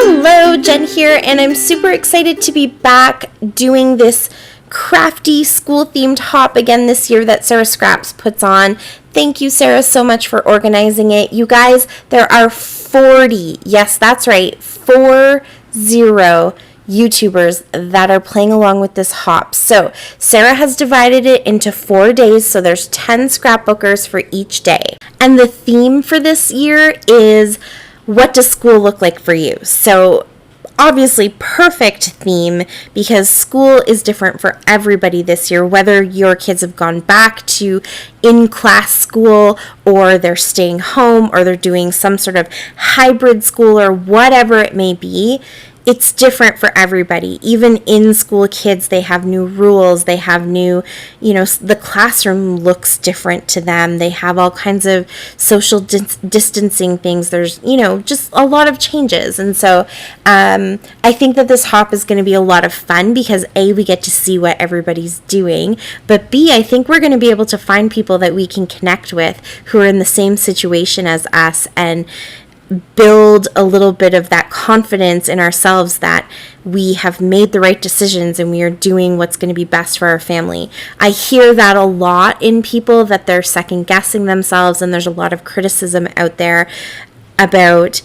Hello, Jen here, and I'm super excited to be back doing this crafty school-themed hop again this year that Sarah Scraps puts on. Thank you, Sarah, so much for organizing it. You guys, there are 40, yes, that's right, 40 YouTubers that are playing along with this hop. So Sarah has divided it into 4 days, so there's 10 scrapbookers for each day. And the theme for this year is, what does school look like for you? So obviously perfect theme because school is different for everybody this year, whether your kids have gone back to in-class school or they're staying home or they're doing some sort of hybrid school or whatever it may be. It's different for everybody. Even in school kids, they have new rules. They have new, the classroom looks different to them. They have all kinds of social distancing things. There's, just a lot of changes. And so I think that this hop is going to be a lot of fun because A, we get to see what everybody's doing. But B, I think we're going to be able to find people that we can connect with who are in the same situation as us and build a little bit of that confidence in ourselves that we have made the right decisions and we are doing what's going to be best for our family. I hear that a lot in people, that they're second guessing themselves, and there's a lot of criticism out there about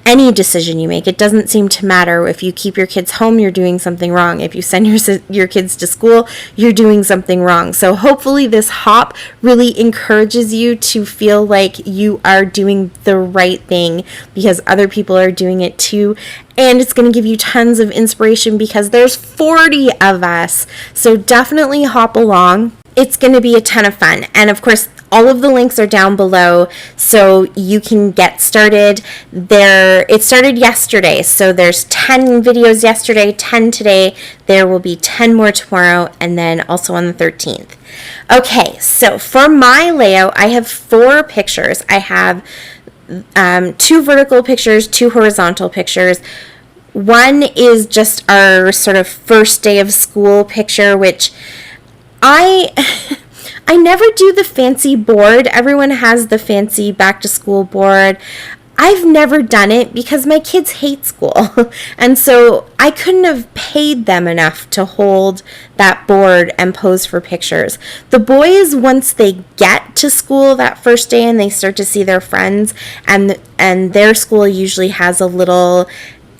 any decision you make. It doesn't seem to matter. If you keep your kids home, you're doing something wrong. If you send your kids to school, you're doing something wrong. So hopefully this hop really encourages you to feel like you are doing the right thing because other people are doing it too. And it's going to give you tons of inspiration because there's 40 of us. So definitely hop along. It's going to be a ton of fun. And of course, all of the links are down below so you can get started. It started yesterday, so there's 10 videos yesterday, 10 today. There will be 10 more tomorrow, and then also on the 13th. Okay, so for my layout, I have 4 pictures. I have 2 vertical pictures, 2 horizontal pictures. One is just our sort of first day of school picture, which I never do the fancy board. Everyone has the fancy back to school board. I've never done it because my kids hate school. And so I couldn't have paid them enough to hold that board and pose for pictures. The boys, once they get to school that first day and they start to see their friends, and their school usually has a little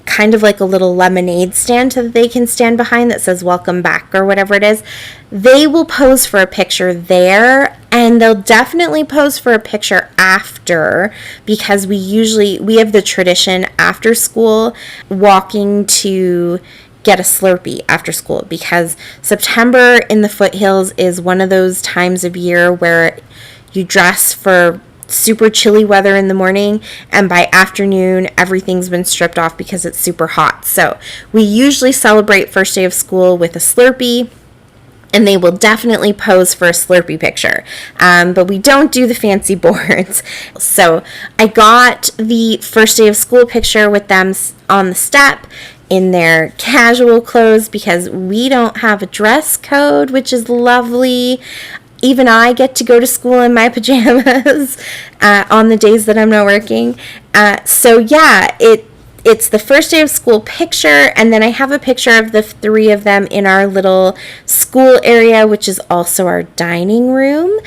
kind of like a little lemonade stand that they can stand behind that says welcome back or whatever it is, they will pose for a picture there, and they'll definitely pose for a picture after because we have the tradition after school walking to get a Slurpee after school because September in the foothills is one of those times of year where you dress for super chilly weather in the morning, and by afternoon everything's been stripped off because it's super hot. So we usually celebrate first day of school with a Slurpee, and they will definitely pose for a Slurpee picture, but we don't do the fancy boards. So I got the first day of school picture with them on the step in their casual clothes because we don't have a dress code, which is lovely. Even I get to go to school in my pajamas on the days that I'm not working. So yeah, it's the first day of school picture, and then I have a picture of the 3 of them in our little school area, which is also our dining room.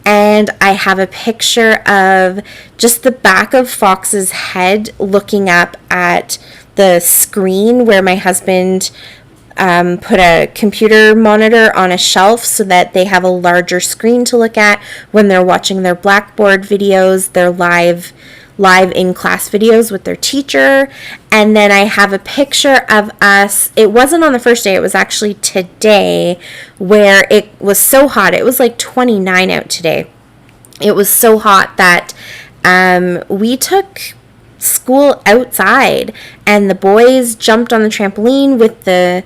And I have a picture of just the back of Fox's head looking up at the screen where my husband put a computer monitor on a shelf so that they have a larger screen to look at when they're watching their Blackboard videos, their live in-class videos with their teacher. And then I have a picture of us. It wasn't on the first day. It was actually today, where it was so hot. It was like 29 out today. It was so hot that we took school outside, and the boys jumped on the trampoline with the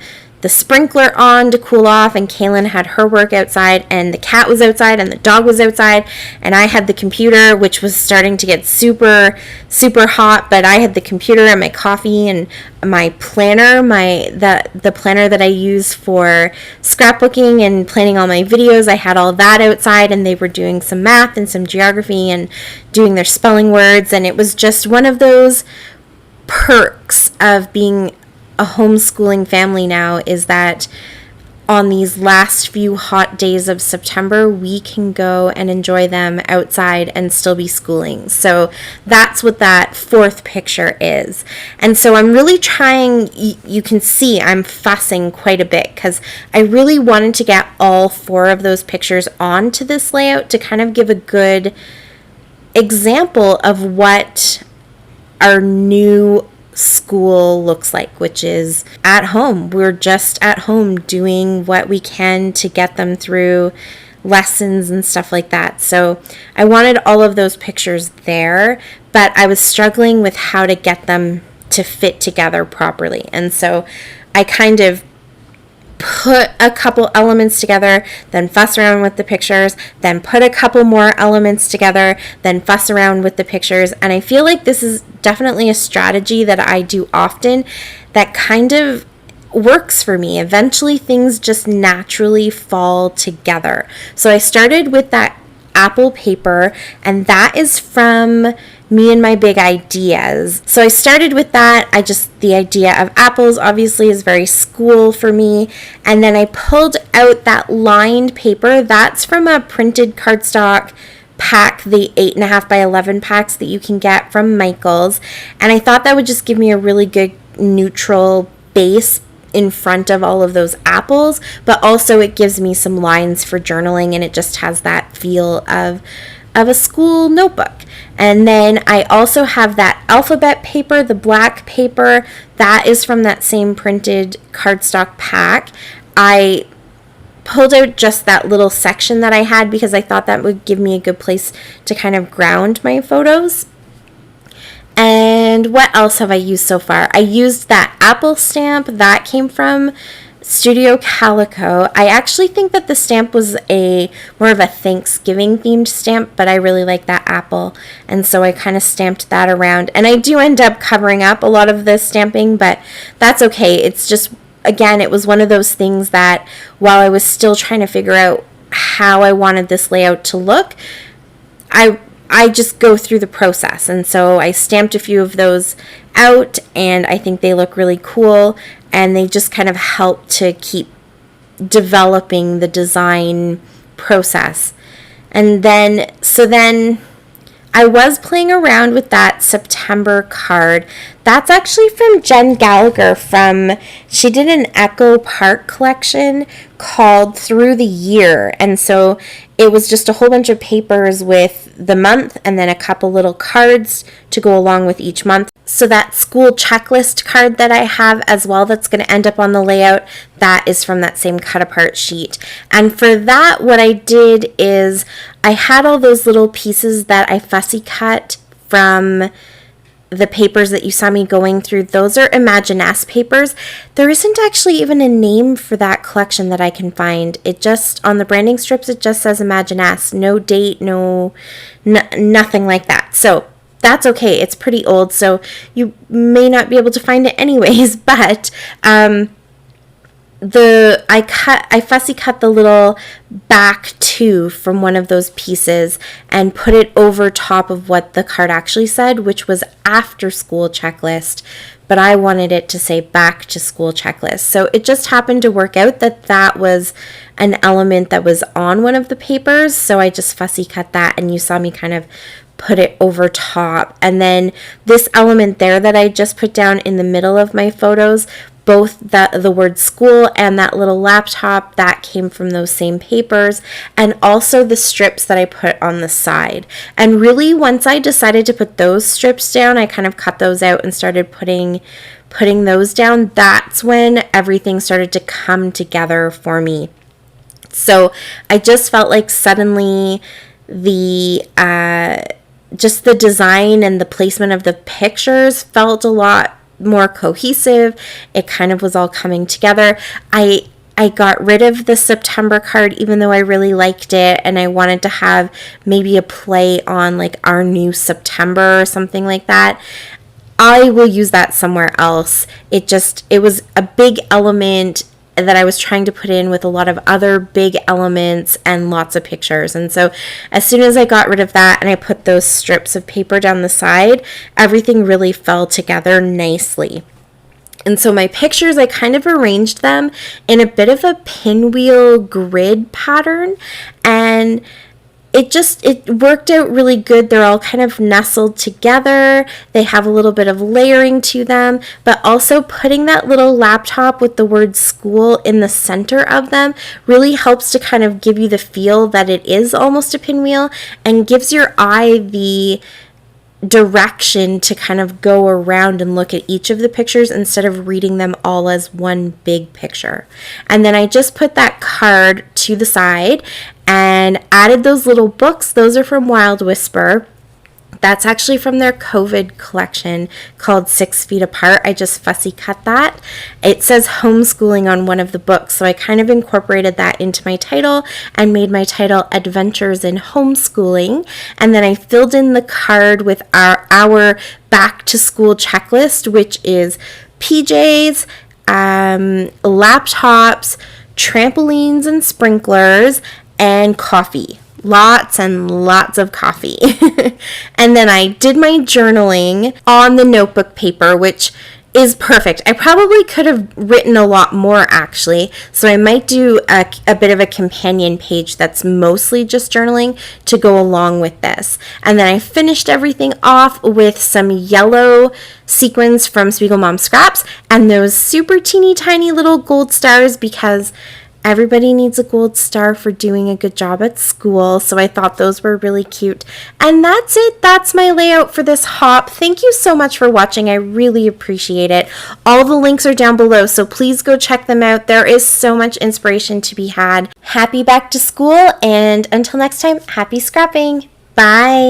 sprinkler on to cool off, and Kaylin had her work outside, and the cat was outside, and the dog was outside, and I had the computer, which was starting to get super, super hot, but I had the computer and my coffee and my planner, the planner that I use for scrapbooking and planning all my videos. I had all that outside, and they were doing some math and some geography and doing their spelling words, and it was just one of those perks of being a homeschooling family now is that on these last few hot days of September, we can go and enjoy them outside and still be schooling. So that's what that fourth picture is. And so I'm really trying, you can see I'm fussing quite a bit because I really wanted to get all 4 of those pictures onto this layout to kind of give a good example of what our new school looks like, which is at home. We're just at home doing what we can to get them through lessons and stuff like that. So I wanted all of those pictures there, but I was struggling with how to get them to fit together properly. And so I kind of put a couple elements together, then fuss around with the pictures, then put a couple more elements together, then fuss around with the pictures. And I feel like this is definitely a strategy that I do often that kind of works for me. Eventually things just naturally fall together. So I started with that apple paper, and that is from Me and My Big Ideas. So I started with that. The idea of apples obviously is very school for me. And then I pulled out that lined paper. That's from a printed cardstock pack, the 8.5 by 11 packs that you can get from Michael's. And I thought that would just give me a really good neutral base in front of all of those apples, but also it gives me some lines for journaling, and it just has that feel of a school notebook. And then I also have that alphabet paper, the black paper, that is from that same printed cardstock pack. I pulled out just that little section that I had because I thought that would give me a good place to kind of ground my photos. And what else have I used so far? I used that apple stamp that came from Studio Calico. I actually think that the stamp was more of a Thanksgiving themed stamp, but I really like that apple, and so I kind of stamped that around. And I do end up covering up a lot of the stamping, but that's okay. It's just, again, it was one of those things that while I was still trying to figure out how I wanted this layout to look, I just go through the process. And so I stamped a few of those out, and I think they look really cool, and they just kind of help to keep developing the design process. And then I was playing around with that September card. That's actually from Jen Gallagher she did an Echo Park collection called Through the Year. And so it was just a whole bunch of papers with the month and then a couple little cards to go along with each month. So that school checklist card that I have as well that's going to end up on the layout, that is from that same cut apart sheet. And for that, what I did is I had all those little pieces that I fussy cut from the papers that you saw me going through. Those are Imaginess papers. There isn't actually even a name for that collection that I can find. It just, on the branding strips, it just says Imaginess. No date, nothing like that. So that's okay. It's pretty old, so you may not be able to find it anyways, but I fussy cut the little back two from one of those pieces and put it over top of what the card actually said, which was after school checklist, but I wanted it to say back to school checklist. So it just happened to work out that that was an element that was on one of the papers, so I just fussy cut that, and you saw me kind of put it over top. And then this element there that I just put down in the middle of my photos, both the word school and that little laptop, that came from those same papers, and also the strips that I put on the side. And really, once I decided to put those strips down, I kind of cut those out and started putting those down. That's when everything started to come together for me. So I just felt like suddenly just the design and the placement of the pictures felt a lot more cohesive. It kind of was all coming together. I got rid of the September card, even though I really liked it, and I wanted to have maybe a play on like our new September or something like that. I will use that somewhere else. It was a big element that I was trying to put in with a lot of other big elements and lots of pictures. And so as soon as I got rid of that and I put those strips of paper down the side, everything really fell together nicely. And so my pictures, I kind of arranged them in a bit of a pinwheel grid pattern, and it worked out really good. They're all kind of nestled together. They have a little bit of layering to them, but also putting that little laptop with the word school in the center of them really helps to kind of give you the feel that it is almost a pinwheel, and gives your eye the direction to kind of go around and look at each of the pictures instead of reading them all as one big picture. And then I just put that card to the side and added those little books. Those are from Wild Whisper. That's actually from their COVID collection called 6 Feet Apart. I just fussy cut that. It says homeschooling on one of the books, so I kind of incorporated that into my title and made my title Adventures in Homeschooling. And then I filled in the card with our back to school checklist, which is PJs, laptops, trampolines and sprinklers, and coffee. Lots and lots of coffee. And then I did my journaling on the notebook paper, which is perfect. I probably could have written a lot more actually, so I might do a bit of a companion page that's mostly just journaling to go along with this. And then I finished everything off with some yellow sequins from Spiegel Mom Scraps and those super teeny tiny little gold stars, because everybody needs a gold star for doing a good job at school, so I thought those were really cute. And that's it. That's my layout for this hop. Thank you so much for watching. I really appreciate it. All the links are down below, so please go check them out. There is so much inspiration to be had. Happy back to school, and until next time, happy scrapping. Bye.